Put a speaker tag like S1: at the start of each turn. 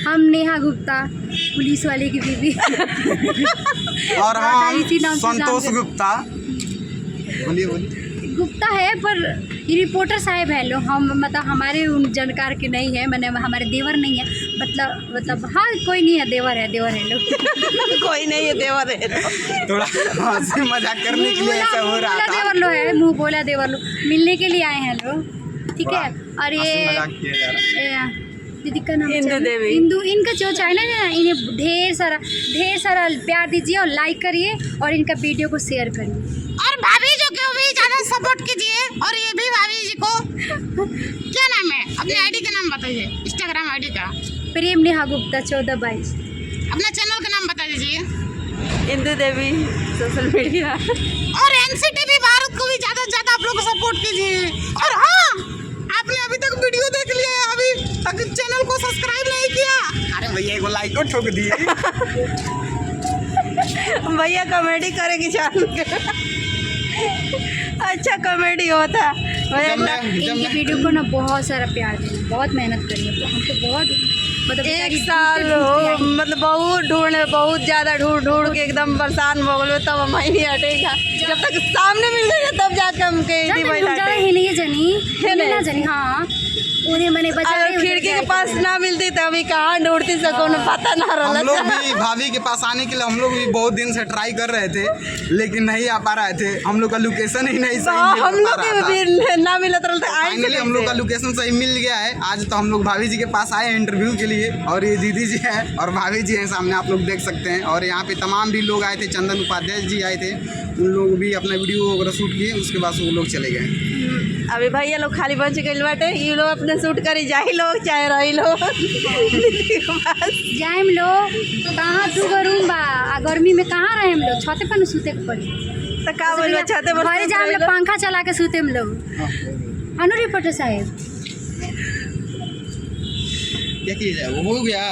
S1: हम नेहा गुप्ता, पुलिस वाले की बीवी।
S2: और हम
S1: इसी नाम से
S2: संतोष
S1: जानते-
S2: गुप्ता। बोलिए बोलिए।
S1: गुप्ता है पर ये रिपोर्टर साहब है लोग, हम मतलब हमारे उन जानकार के नहीं है, मैंने हमारे देवर नहीं है, मतलब हाँ कोई नहीं है, देवर है लोग।
S3: कोई नहीं है, देवर है।
S2: थोड़ा हंसी मजाक करने के लिए ऐसा हो रहा था।
S1: देवर लो है, मुँह बोला देवर लो, मिलने के लिए आए हैं लोग, ठीक है। और
S2: हंसी मजाक किया जा रहा है।
S1: दीदी का नाम
S3: इंदु देवी।
S1: इंदु, इनका जो चैनल है ना, इन्हें ढेर सारा प्यार दीजिए और लाइक करिए और इनका वीडियो को शेयर करिए।
S3: और भाभी जी को भी ज़्यादा सपोर्ट कीजिए। और ये भी भाभी जी को क्या नाम है, अपने आईडी का नाम बताइए, इंस्टाग्राम आईडी का।
S1: प्रेम नेहा गुप्ता 1422।
S3: अपना चैनल का नाम बता दीजिए।
S4: इंदु देवी सोशल मीडिया।
S3: और एनसीटीवी भारत को भी ज़्यादा से ज़्यादा आप लोग सपोर्ट कीजिए। और हाँ, आपने अभी तक वीडियो देख लिया है, अभी तक चैनल को सब्सक्राइब नहीं किया,
S2: अरे भैया एगो लाइक को ठोक दिए।
S4: भैया कॉमेडी करेगी चालू अच्छा कॉमेडी होता है भैया।
S1: इनकी वीडियो को ना बहुत सारा प्यार देना, बहुत मेहनत करिए, हमको बहुत मतलब
S4: एक
S1: बेचारी
S4: साल
S1: ढूंढते
S4: हो
S1: ढूंढते आई।
S4: मतलब बहुत ज़्यादा ढूंढ के एकदम परेशान हो गए, तब हम नहीं हटेगा। जब तक सामने मिल जाएगा तब जाके हम के
S1: जाते हम ज़्यादा ही नहीं जानी ना जानी। हाँ उन्हें मैंने
S4: अगर खिड़की के पास ना मिलती तो अभी कहाँ ढूंढती सको न पता ना
S2: हम
S4: रहा।
S2: लोग भी भाभी के पास आने के लिए हम लोग भी बहुत दिन से ट्राई कर रहे थे, लेकिन नहीं आ पा रहे थे। हम लोग का लोकेशन ही नहीं सही मिल
S4: हम
S2: पा
S4: लोग
S2: रहा था।
S4: के भी ना मिला तो
S2: फाइनली हम लोग का लोकेशन सही मिल गया है। आज तो हम लोग भाभी जी के पास आए हैं इंटरव्यू के लिए, और ये दीदी जी हैं और भाभी जी हैं सामने, आप लोग देख सकते हैं। और यहाँ पे तमाम भी लोग आए थे, चंदन उपाध्याय जी आए थे, उन लोग भी अपना वीडियो वगैरह शूट किए, उसके बाद वो लोग चले गए।
S4: अभी भैया लोग खाली बच गए बाटे, ये लोग अपने शूट करी जाही लोग चाहे रही लोग।
S1: जाए हम लोग कहाँ 2 रूम बा, आ गर्मी में कहाँ रहे हम लोग, छते पर न सूते के पड़ी।
S4: तो का बोलबा छते पर
S1: घरे जा हम लोग पंखा चला के सूते हम लोग। अनु रिपोर्टर साहब
S2: क्या किया जाए, वो हो गया।